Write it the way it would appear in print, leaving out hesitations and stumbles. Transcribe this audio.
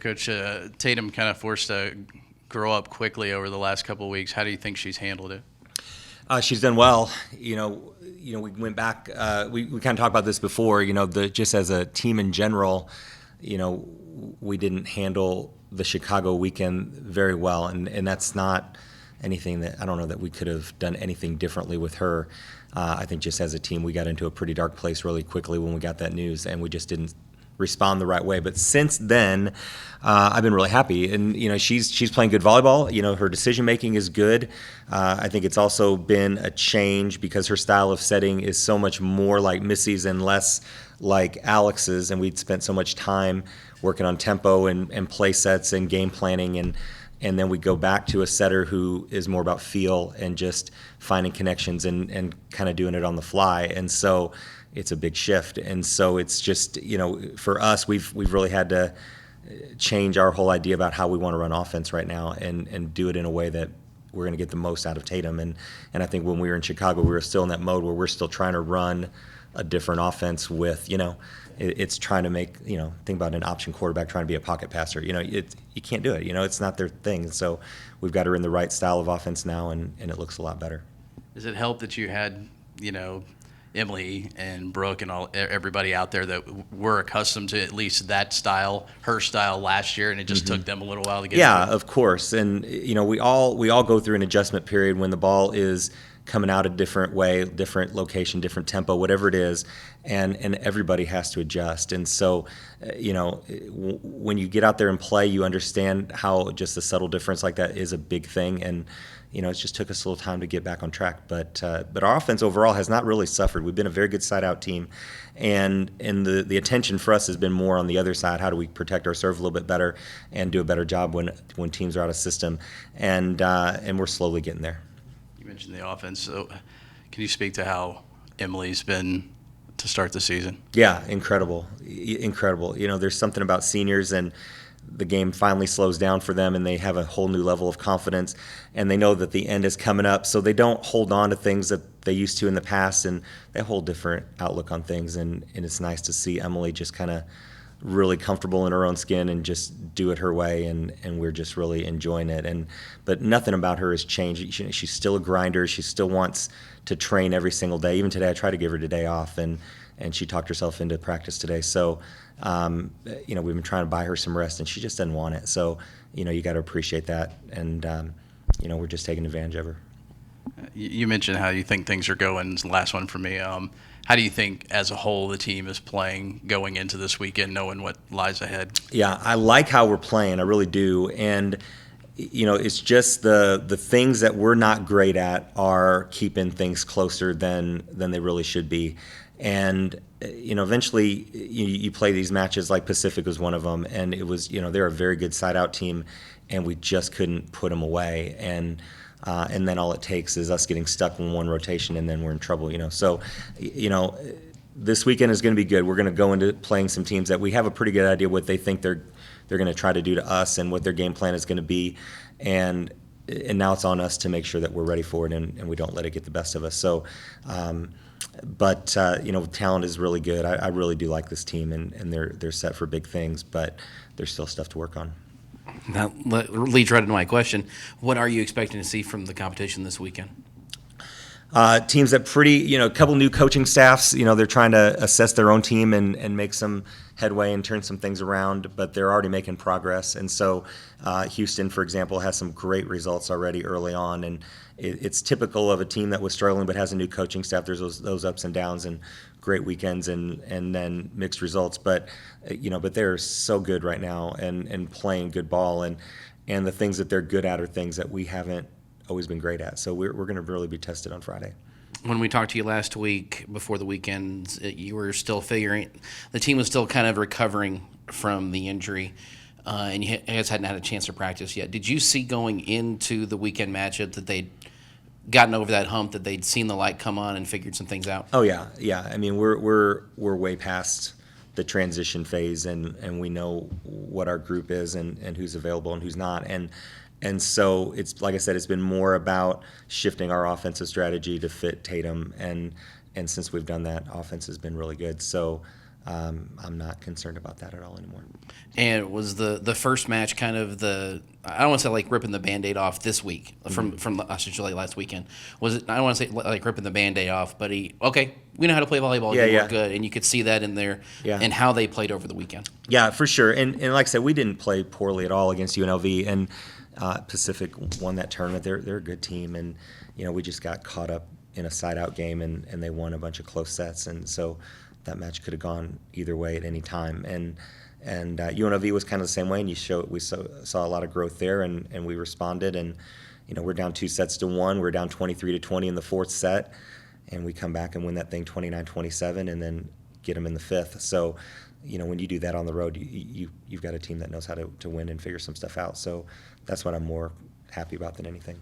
Coach, Tatum kind of forced to grow up quickly over the last couple of weeks. How do you think she's handled it? She's done well. We went back. We kind of talked about this before. Just as a team in general, we didn't handle the Chicago weekend very well, and that's not anything that I don't know that we could have done anything differently with her. I think just as a team, we got into a pretty dark place really quickly when we got that news, and we just didn't respond the right way. But since then, I've been really happy, and she's playing good volleyball. Her decision making is good. I think it's also been a change because her style of setting is so much more like Missy's and less like Alex's, and we'd spent so much time working on tempo and play sets and game planning, and then we go back to a setter who is more about feel and just finding connections and kind of doing it on the fly. And so it's a big shift. And so it's just, for us, we've really had to change our whole idea about how we want to run offense right now and do it in a way that we're going to get the most out of Tatum. And I think when we were in Chicago, we were still in that mode where we're still trying to run a different offense with, it's trying to make, think about an option quarterback trying to be a pocket passer. You can't do it. It's not their thing. So we've got her in the right style of offense now, and it looks a lot better. Does it help that you had, Emily and Brooke and everybody out there that were accustomed to at least that style, her style last year, and it just took them a little while to get into it? Of course. And, we all go through an adjustment period when the ball is coming out a different way, different location, different tempo, whatever it is, and everybody has to adjust. And so, when you get out there and play, you understand how just a subtle difference like that is a big thing. And, it just took us a little time to get back on track. But our offense overall has not really suffered. We've been a very good side-out team, and the attention for us has been more on the other side. How do we protect our serve a little bit better and do a better job when teams are out of system? And we're slowly getting there. You mentioned the offense. So can you speak to how Emily's been to start the season? Yeah, incredible. There's something about seniors, and the game finally slows down for them, and they have a whole new level of confidence, and they know that the end is coming up, so they don't hold on to things that they used to in the past, and they have a whole different outlook on things, and it's nice to see Emily just kind of really comfortable in her own skin and just do it her way, and we're just really enjoying it. But nothing about her has changed. She's still a grinder. She still wants to train every single day. Even today, I try to give her today off, and she talked herself into practice today. So, we've been trying to buy her some rest, and she just doesn't want it. So, you got to appreciate that, and we're just taking advantage of her. You mentioned how you think things are going. It's the last one for me. How do you think, as a whole, the team is playing going into this weekend, knowing what lies ahead? Yeah, I like how we're playing. I really do. And, it's just the things that we're not great at are keeping things closer than they really should be. And, eventually you play these matches like Pacific was one of them. And it was, they're a very good side-out team, and we just couldn't put them away. And then all it takes is us getting stuck in one rotation, and then we're in trouble. So, this weekend is going to be good. We're going to go into playing some teams that we have a pretty good idea what they think they're going to try to do to us and what their game plan is going to be, and now it's on us to make sure that we're ready for it and we don't let it get the best of us. So, talent is really good. I really do like this team, and they're set for big things, but there's still stuff to work on. That leads right into my question. What are you expecting to see from the competition this weekend? Teams that a couple new coaching staffs, they're trying to assess their own team and make some headway and turn some things around, but they're already making progress. And so Houston, for example, has some great results already early on, and it's typical of a team that was struggling but has a new coaching staff. There's those ups and downs and great weekends and then mixed results. But they're so good right now and playing good ball, and the things that they're good at are things that we haven't always been great at. So we're going to really be tested on Friday. When we talked to you last week before the weekend, you were still figuring the team was still kind of recovering from the injury, and you guys hadn't had a chance to practice yet. Did you see going into the weekend matchup that they'd gotten over that hump, that they'd seen the light come on and figured some things out? Oh yeah. I mean, we're way past the transition phase, and we know what our group is and who's available and who's not, and so it's like I said, it's been more about shifting our offensive strategy to fit Tatum, and since we've done that, offense has been really good. So I'm not concerned about that at all anymore. And was the first match kind of I don't want to say like ripping the Band-Aid off this week from I should say last weekend. Was it? I don't want to say like ripping the Band-Aid off, but we know how to play volleyball. Yeah, We're good, and you could see that in there and how they played over the weekend. Yeah, for sure. And like I said, we didn't play poorly at all against UNLV, and Pacific won that tournament. They're a good team, and we just got caught up in a side-out game, and they won a bunch of close sets, and so that match could have gone either way at any time. And UNLV was kind of the same way, and we saw a lot of growth there, and we responded. And we're down 2-1. We're down 23-20 in the fourth set, and we come back and win that thing 29-27, and then get them in the fifth. So, when you do that on the road, you've got a team that knows how to win and figure some stuff out. So that's what I'm more happy about than anything.